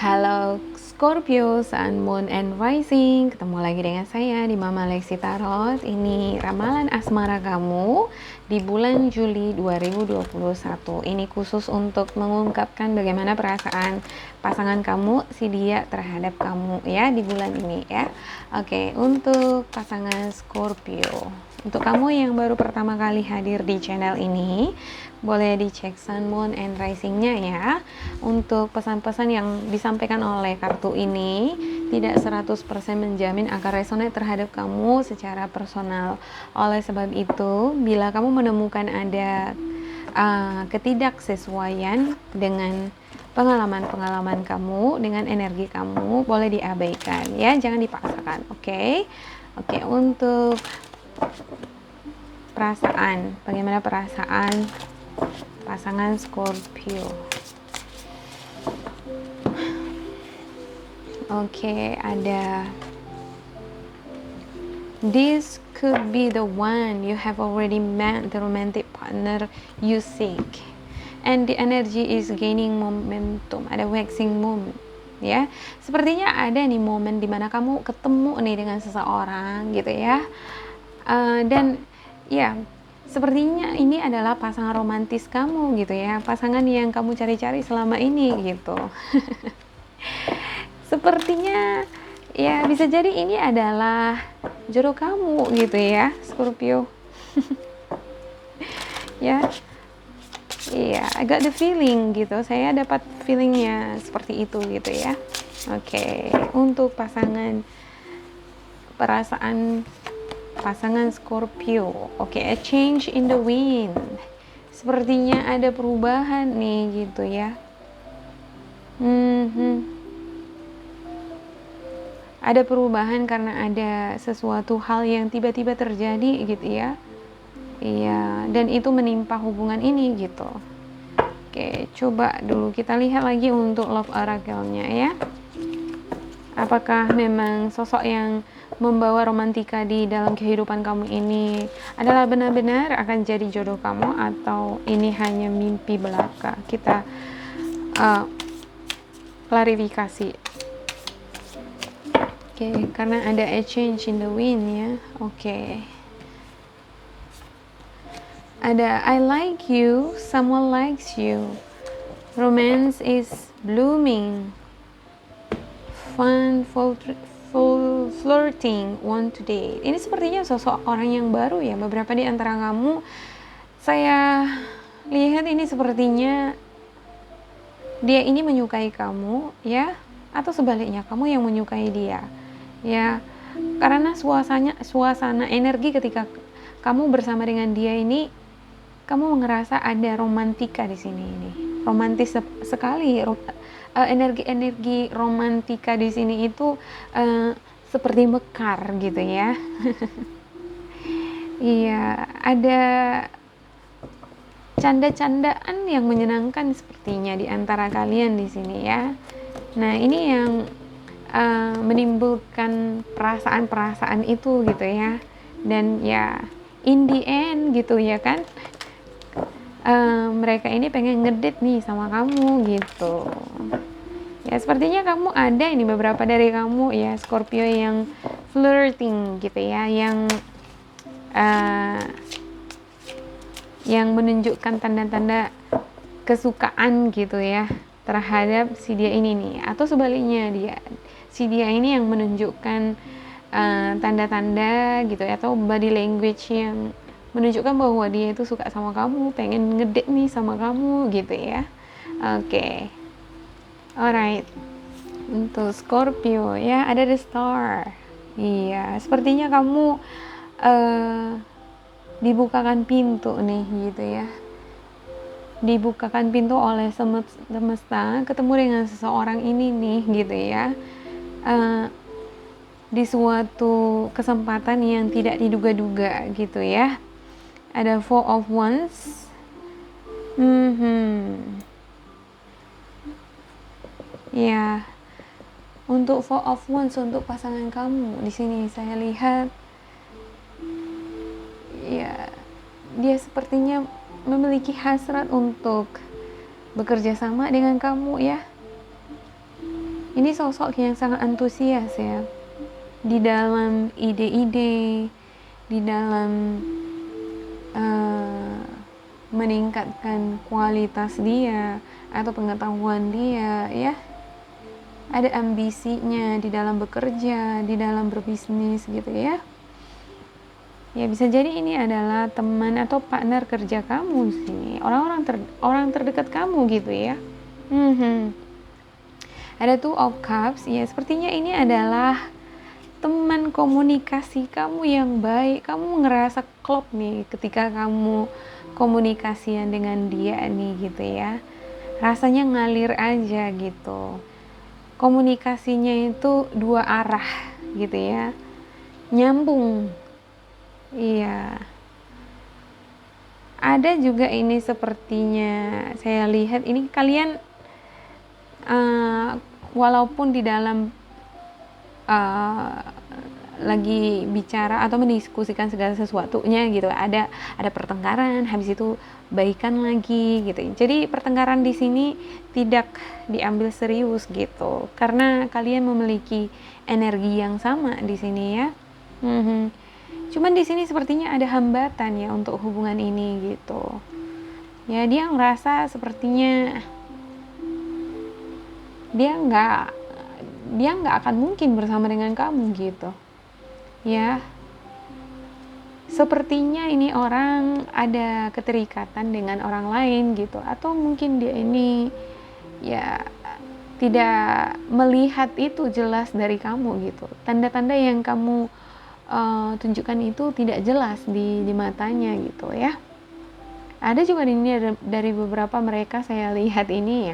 Halo Scorpio, Sun, Moon, and Rising. Ketemu lagi dengan saya di Mama Lexi Tarot. Ini ramalan asmara kamu di bulan Juli 2021. Ini khusus untuk mengungkapkan bagaimana perasaan pasangan kamu, si dia, terhadap kamu ya di bulan ini ya. Oke, untuk pasangan Scorpio. Untuk kamu yang baru pertama kali hadir di channel ini, boleh dicek Sun, Moon, and Rising-nya ya. Untuk pesan-pesan yang disampaikan oleh kartu ini tidak 100% menjamin akan resonate terhadap kamu secara personal. Oleh sebab itu, bila kamu menemukan ada ketidaksesuaian dengan pengalaman-pengalaman kamu, dengan energi kamu, boleh diabaikan ya, jangan dipaksakan. Oke, untuk perasaan, bagaimana perasaan pasangan Scorpio? Oke, ada this could be the one you have already met, the romantic partner you seek, and the energy is gaining momentum. Ada waxing moment ya, sepertinya ada nih momen dimana kamu ketemu nih dengan seseorang gitu ya, dan ya sepertinya ini adalah pasangan romantis kamu gitu ya, pasangan yang kamu cari-cari selama ini gitu. Sepertinya ya bisa jadi ini adalah jodoh kamu gitu ya, Scorpio. Ya, iya, I got the feeling gitu. Saya dapat feelingnya seperti itu gitu ya. Oke, untuk perasaan pasangan Scorpio. Oke, a change in the wind. Sepertinya ada perubahan nih gitu ya. Ada perubahan karena ada sesuatu hal yang tiba-tiba terjadi gitu ya. Iya, dan itu menimpa hubungan ini gitu. Oke, coba dulu kita lihat lagi untuk love oracle-nya ya. Apakah memang sosok yang membawa romantika di dalam kehidupan kamu ini adalah benar-benar akan jadi jodoh kamu, atau ini hanya mimpi belaka? Kita klarifikasi. Oke, karena ada a change in the wind ya. Oke. Ada I like you, someone likes you. Romance is blooming. Fun, full flirting, want to date. Ini sepertinya sosok orang yang baru ya. Beberapa di antara kamu, saya lihat ini sepertinya dia ini menyukai kamu ya, atau sebaliknya kamu yang menyukai dia ya, karena suasana energi ketika kamu bersama dengan dia ini, kamu ngerasa ada romantika di sini. Ini romantis sekali. Energi romantika di sini itu seperti mekar gitu ya. Iya, ada canda-candaan yang menyenangkan sepertinya di antara kalian di sini ya. Nah, ini yang menimbulkan perasaan-perasaan itu gitu ya. Dan ya in the end gitu ya kan, mereka ini pengen ngedate nih sama kamu gitu ya. Sepertinya kamu ada ini, beberapa dari kamu ya Scorpio, yang flirting gitu ya, yang menunjukkan tanda-tanda kesukaan gitu ya terhadap si dia ini nih, atau sebaliknya si dia ini yang menunjukkan tanda-tanda gitu ya, atau body language yang menunjukkan bahwa dia itu suka sama kamu, pengen ngedate nih sama kamu gitu ya. Oke. Alright. Untuk Scorpio ya, ada the star. Iya, sepertinya kamu dibukakan pintu nih gitu ya. Dibukakan pintu oleh semesta, ketemu dengan seseorang ini nih gitu ya. Di suatu kesempatan yang tidak diduga-duga gitu ya. Ada Four of Wands. Ya, untuk Four of Wands untuk pasangan kamu di sini saya lihat ya, dia sepertinya memiliki hasrat untuk bekerja sama dengan kamu ya. Ini sosok yang sangat antusias ya, di dalam ide-ide, di dalam meningkatkan kualitas dia atau pengetahuan dia ya. Ada ambisinya di dalam bekerja, di dalam berbisnis gitu ya. Ya bisa jadi ini adalah teman atau partner kerja kamu sih, orang terdekat kamu gitu ya. Ada Two of Cups, ya sepertinya ini adalah teman komunikasi kamu yang baik. Kamu ngerasa klop nih ketika kamu komunikasian dengan dia nih gitu ya. Rasanya ngalir aja gitu. Komunikasinya itu dua arah gitu ya. Nyambung. Iya. Ada juga ini sepertinya saya lihat ini kalian walaupun di dalam lagi bicara atau mendiskusikan segala sesuatunya gitu, ada pertengkaran, habis itu baikan lagi gitu. Jadi pertengkaran di sini tidak diambil serius gitu, karena kalian memiliki energi yang sama di sini ya. Cuman di sini sepertinya ada hambatan ya untuk hubungan ini gitu. Ya dia ngerasa sepertinya dia nggak akan mungkin bersama dengan kamu gitu ya. Sepertinya ini orang ada keterikatan dengan orang lain gitu, atau mungkin dia ini ya tidak melihat itu jelas dari kamu gitu. Tanda-tanda yang kamu tunjukkan itu tidak jelas di matanya gitu ya. Ada juga ini dari beberapa mereka saya lihat ini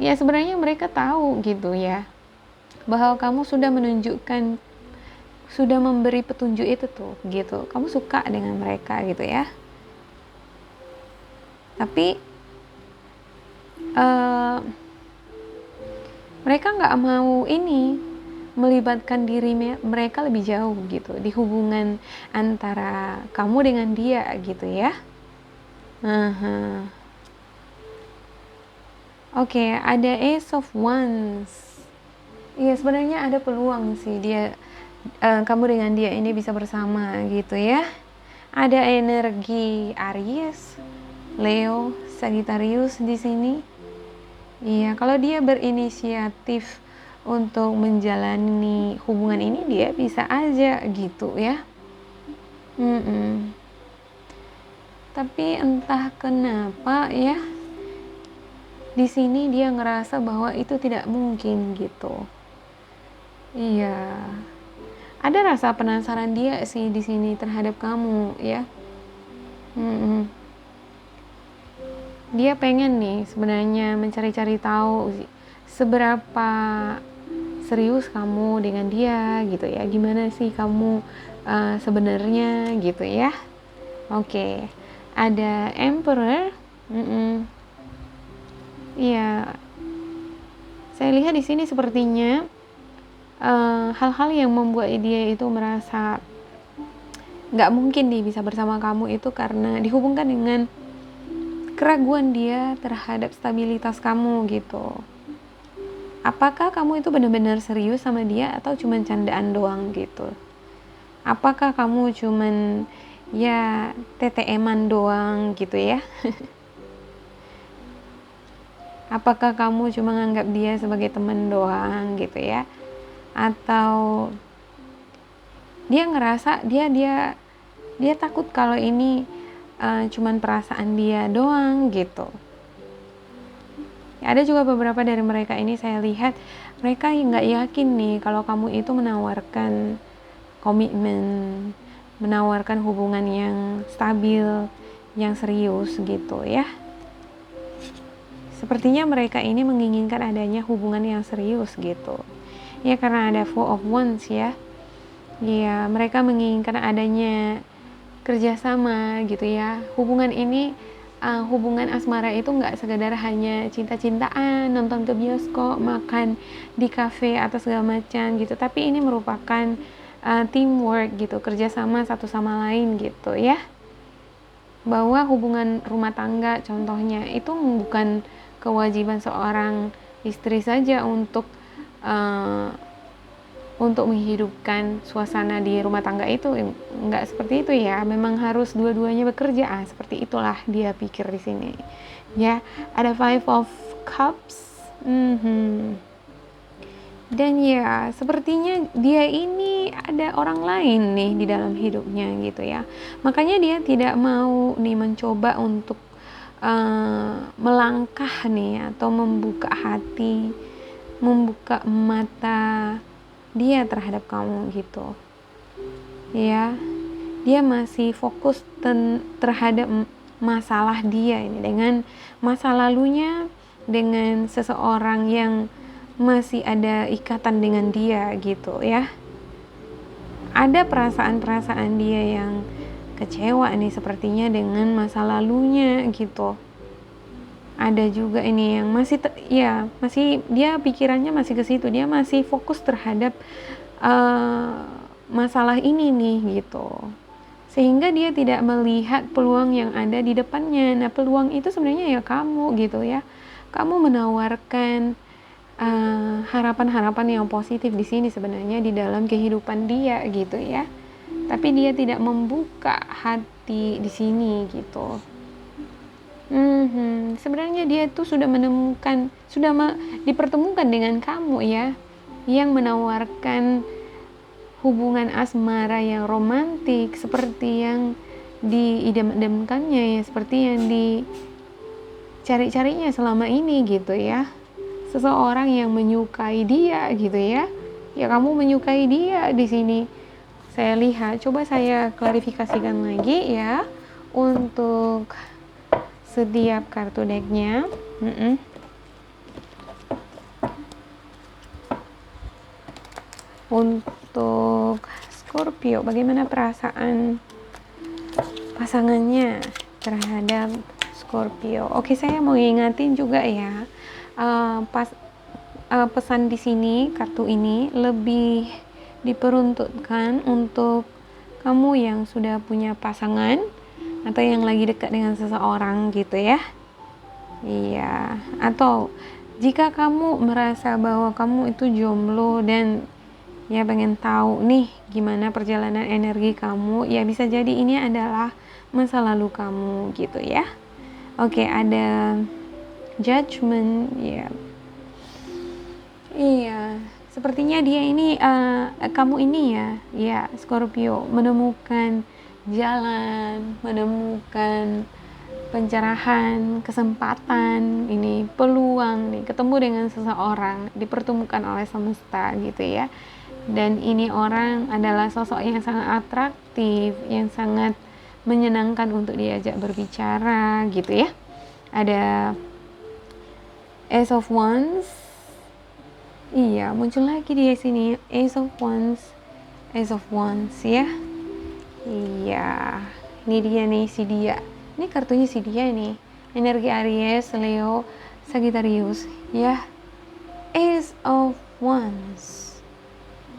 ya sebenarnya mereka tahu gitu ya, bahwa kamu sudah memberi petunjuk itu tuh gitu, kamu suka dengan mereka gitu ya. Tapi mereka nggak mau ini melibatkan diri mereka lebih jauh gitu di hubungan antara kamu dengan dia gitu ya. Oke, ada Ace of Wands. Iya, sebenarnya ada peluang sih kamu dengan dia ini bisa bersama gitu ya. Ada energi Aries, Leo, Sagittarius di sini. Iya, kalau dia berinisiatif untuk menjalani hubungan ini, dia bisa aja gitu ya. Tapi entah kenapa ya, di sini dia ngerasa bahwa itu tidak mungkin gitu. Iya. Ada rasa penasaran dia sih di sini terhadap kamu ya. Dia pengen nih sebenarnya mencari-cari tahu seberapa serius kamu dengan dia gitu ya. Gimana sih kamu sebenarnya gitu ya. Oke. Ada Emperor. Iya. Saya lihat di sini sepertinya hal-hal yang membuat dia itu merasa nggak mungkin nih bisa bersama kamu itu karena dihubungkan dengan keraguan dia terhadap stabilitas kamu gitu. Apakah kamu itu benar-benar serius sama dia atau cuma candaan doang gitu? Apakah kamu cuman ya TTM-an doang gitu ya? Apakah kamu cuma nganggap dia sebagai teman doang gitu ya? Atau dia ngerasa dia takut kalau ini cuman perasaan dia doang gitu. Ya, ada juga beberapa dari mereka ini saya lihat mereka nggak yakin nih kalau kamu itu menawarkan komitmen, menawarkan hubungan yang stabil, yang serius gitu ya. Sepertinya mereka ini menginginkan adanya hubungan yang serius gitu. Ya karena ada Four of Wands ya. Ya mereka menginginkan adanya kerjasama gitu ya. Hubungan ini, hubungan asmara itu nggak sekedar hanya cinta-cintaan, nonton ke bioskop, makan di kafe atau segala macam gitu. Tapi ini merupakan teamwork gitu, kerjasama satu sama lain gitu ya. Bahwa hubungan rumah tangga contohnya itu bukan kewajiban seorang istri saja untuk uh, untuk menghidupkan suasana di rumah tangga itu nggak seperti itu ya, memang harus dua-duanya bekerja, seperti itulah dia pikir di sini ya. Ada Five of Cups. Dan ya sepertinya dia ini ada orang lain nih di dalam hidupnya gitu ya, makanya dia tidak mau nih mencoba untuk melangkah nih atau membuka hati, membuka mata dia terhadap kamu gitu ya. Dia masih fokus terhadap masalah dia ini, dengan masa lalunya, dengan seseorang yang masih ada ikatan dengan dia gitu ya. Ada perasaan-perasaan dia yang kecewa nih sepertinya dengan masa lalunya gitu. Ada juga ini yang masih masih dia pikirannya masih ke situ, dia masih fokus terhadap masalah ini nih gitu, sehingga dia tidak melihat peluang yang ada di depannya. Nah, peluang itu sebenarnya ya kamu gitu ya. Kamu menawarkan harapan-harapan yang positif di sini sebenarnya di dalam kehidupan dia gitu ya, tapi dia tidak membuka hati di sini gitu. Sebenarnya dia tuh sudah menemukan, dipertemukan dengan kamu ya, yang menawarkan hubungan asmara yang romantik seperti yang diidam-idamkannya ya, seperti yang dicari-carinya selama ini gitu ya. Seseorang yang menyukai dia gitu ya. Ya, kamu menyukai dia di sini. Saya lihat, coba saya klarifikasikan lagi ya untuk setiap kartu decknya. Untuk Scorpio, bagaimana perasaan pasangannya terhadap Scorpio? Oke, saya mau ingatin juga ya, pesan di sini, kartu ini lebih diperuntukkan untuk kamu yang sudah punya pasangan atau yang lagi dekat dengan seseorang gitu ya. Iya, atau jika kamu merasa bahwa kamu itu jomblo dan ya pengen tahu nih gimana perjalanan energi kamu, ya bisa jadi ini adalah masa lalu kamu gitu ya. Oke, ada Judgment ya. Iya, sepertinya dia ini kamu ini ya Scorpio, menemukan jalan, menemukan pencerahan, kesempatan, ini peluang nih, ketemu dengan seseorang, dipertemukan oleh semesta gitu ya. Dan ini orang adalah sosok yang sangat atraktif, yang sangat menyenangkan untuk diajak berbicara gitu ya. Ada Ace of Wands. Iya, muncul lagi di sini Ace of Wands. Ace of Wands ya. Iya, ini dia nih si dia. Ini kartunya si dia nih. Energi Aries, Leo, Sagittarius ya. Ace of Wands.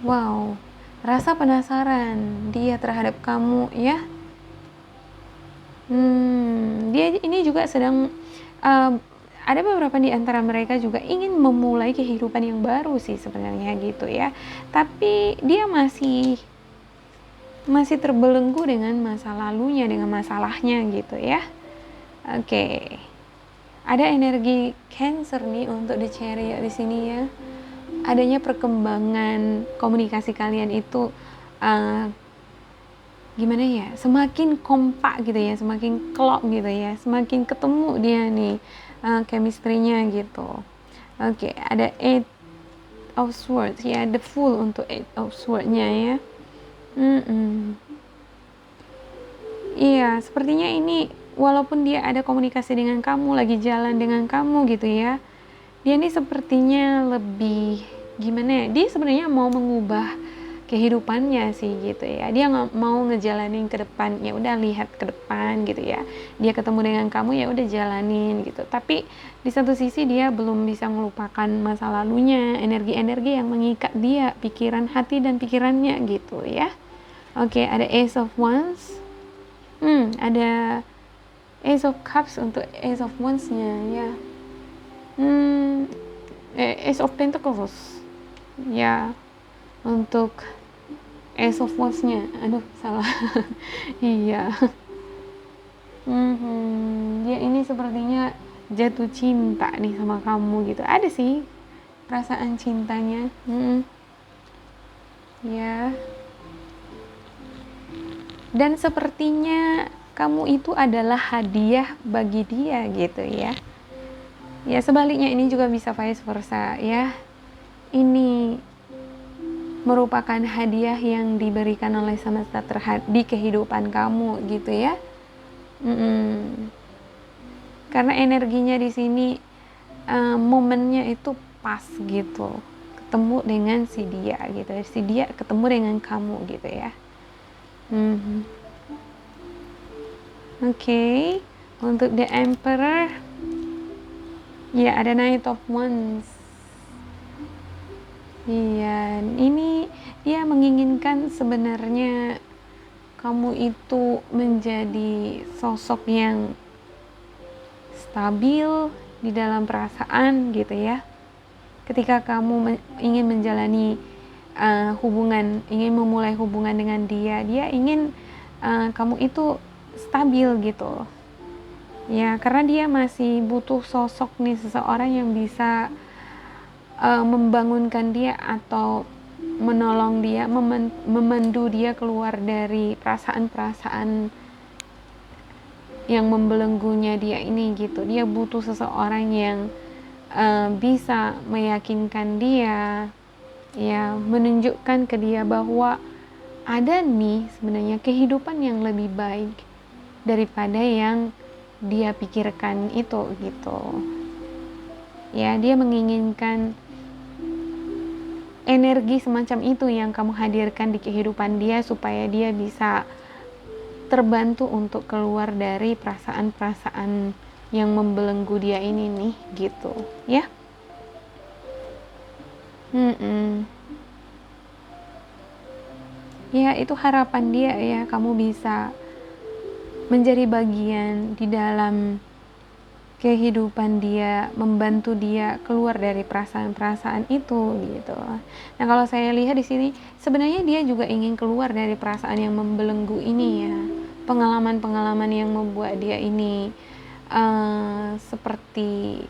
Wow, rasa penasaran dia terhadap kamu ya. Dia ini juga sedang ada beberapa di antara mereka juga ingin memulai kehidupan yang baru sih sebenarnya gitu ya. Tapi dia masih terbelenggu dengan masa lalunya, dengan masalahnya gitu ya. Oke. Ada energi Cancer nih untuk di Chariot di sini ya. Adanya perkembangan komunikasi kalian itu gimana ya, semakin kompak gitu ya, semakin klop gitu ya, semakin ketemu dia nih chemistry-nya gitu. Oke, ada Eight of Swords ya, the Fool untuk Eight of Swords-nya ya. Iya, sepertinya ini walaupun dia ada komunikasi dengan kamu, lagi jalan dengan kamu gitu ya, dia ini sepertinya lebih gimana ya, dia sebenarnya mau mengubah kehidupannya sih gitu ya. Dia nggak mau ngejalanin ke depan, ya udah lihat ke depan gitu ya. Dia ketemu dengan kamu, ya udah jalanin gitu. Tapi di satu sisi dia belum bisa melupakan masa lalunya, energi-energi yang mengikat dia, pikiran, hati dan pikirannya gitu ya. Oke, ada Ace of Wands. Ada Ace of Cups untuk Ace of Wands-nya ya. Ace of Pentacles. ya, untuk Ace of Wands-nya. Aduh, salah. Iya. Dia ini sepertinya jatuh cinta nih sama kamu gitu. Ada sih perasaan cintanya. Ya. Dan sepertinya kamu itu adalah hadiah bagi dia gitu ya. Ya sebaliknya ini juga bisa vice versa ya. Ini merupakan hadiah yang diberikan oleh semesta di kehidupan kamu gitu ya. Karena energinya di sini momennya itu pas gitu, ketemu dengan si dia gitu, si dia ketemu dengan kamu gitu ya. Oke. Untuk the Emperor, ya ada Knight of Wands. Iya, ini dia menginginkan sebenarnya kamu itu menjadi sosok yang stabil di dalam perasaan gitu ya. Ketika kamu ingin menjalani hubungan, ingin memulai hubungan dengan dia, dia ingin kamu itu stabil gitu. Ya, karena dia masih butuh sosok nih, seseorang yang bisa membangunkan dia atau menolong dia, memandu dia keluar dari perasaan-perasaan yang membelenggunya dia ini gitu. Dia butuh seseorang yang bisa meyakinkan dia, ya, menunjukkan ke dia bahwa ada nih sebenarnya kehidupan yang lebih baik daripada yang dia pikirkan itu gitu. Ya, dia menginginkan energi semacam itu yang kamu hadirkan di kehidupan dia supaya dia bisa terbantu untuk keluar dari perasaan-perasaan yang membelenggu dia ini nih gitu ya. Ya, itu harapan dia ya, kamu bisa menjadi bagian di dalam kehidupan dia, membantu dia keluar dari perasaan-perasaan itu gitu. Nah, kalau saya lihat di sini sebenarnya dia juga ingin keluar dari perasaan yang membelenggu ini ya. Pengalaman-pengalaman yang membuat dia ini seperti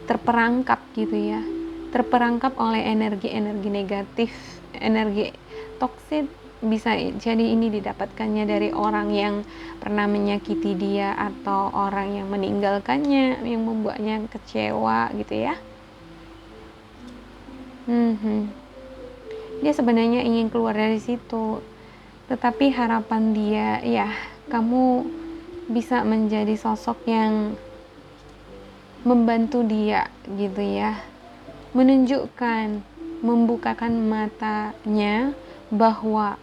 terperangkap gitu ya. Terperangkap oleh energi-energi negatif, energi toksik. Bisa jadi ini didapatkannya dari orang yang pernah menyakiti dia atau orang yang meninggalkannya, yang membuatnya kecewa gitu ya. Dia sebenarnya ingin keluar dari situ, tetapi harapan dia ya kamu bisa menjadi sosok yang membantu dia gitu ya, menunjukkan, membukakan matanya bahwa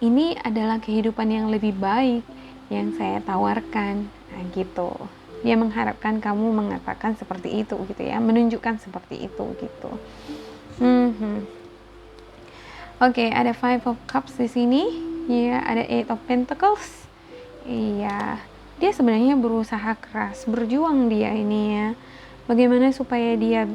ini adalah kehidupan yang lebih baik yang saya tawarkan. Nah, gitu. Dia mengharapkan kamu mengatakan seperti itu gitu ya, menunjukkan seperti itu gitu. Oke, ada Five of Cups di sini. Ya, ada Eight of Pentacles. Iya. Dia sebenarnya berusaha keras, berjuang dia ini ya. Bagaimana supaya dia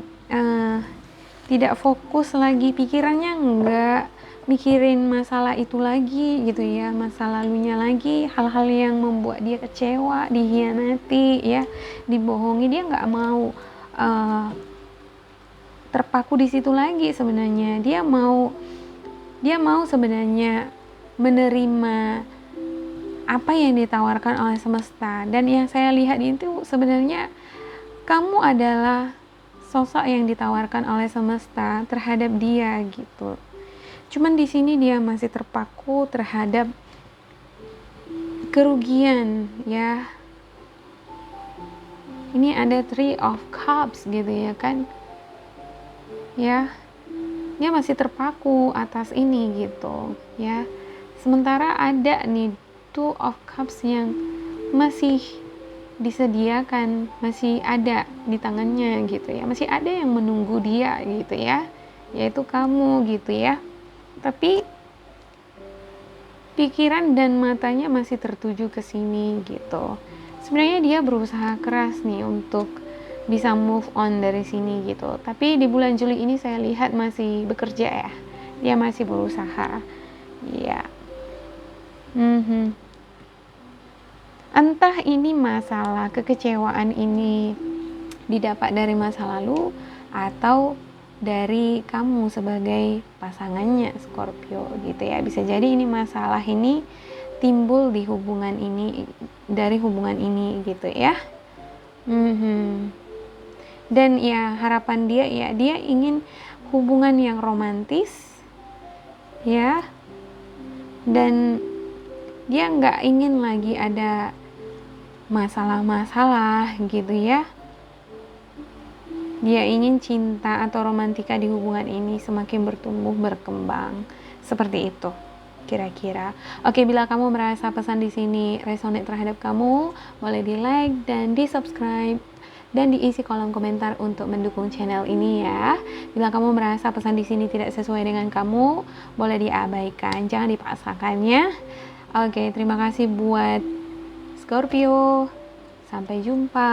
tidak fokus lagi, pikirannya enggak mikirin masalah itu lagi gitu ya, masa lalunya lagi, hal-hal yang membuat dia kecewa, dihianati ya, dibohongi. Dia nggak mau terpaku di situ lagi sebenarnya. Dia mau sebenarnya menerima apa yang ditawarkan oleh semesta. Dan yang saya lihat itu sebenarnya kamu adalah sosok yang ditawarkan oleh semesta terhadap dia gitu. Cuman di sini dia masih terpaku terhadap kerugian ya. Ini ada Three of Cups gitu ya kan. Ya. Dia masih terpaku atas ini gitu ya. Sementara ada nih Two of Cups yang masih disediakan, masih ada di tangannya gitu ya. Masih ada yang menunggu dia gitu ya. Yaitu kamu gitu ya. Tapi pikiran dan matanya masih tertuju ke sini gitu. Sebenarnya dia berusaha keras nih untuk bisa move on dari sini gitu. Tapi di bulan Juli ini saya lihat masih bekerja ya, dia masih berusaha ya. Entah ini masalah kekecewaan ini didapat dari masa lalu atau dari kamu sebagai pasangannya Scorpio gitu ya. Bisa jadi ini masalah ini timbul di hubungan ini, dari hubungan ini gitu ya. Dan ya harapan dia ya, dia ingin hubungan yang romantis ya, dan dia nggak ingin lagi ada masalah-masalah gitu ya. Dia ingin cinta atau romantika di hubungan ini semakin bertumbuh berkembang, seperti itu kira-kira. Oke, bila kamu merasa pesan di sini resonate terhadap kamu, boleh di like dan di subscribe dan diisi kolom komentar untuk mendukung channel ini ya. Bila kamu merasa pesan di sini tidak sesuai dengan kamu, boleh diabaikan, jangan dipaksakannya. Oke, terima kasih buat Scorpio. Sampai jumpa.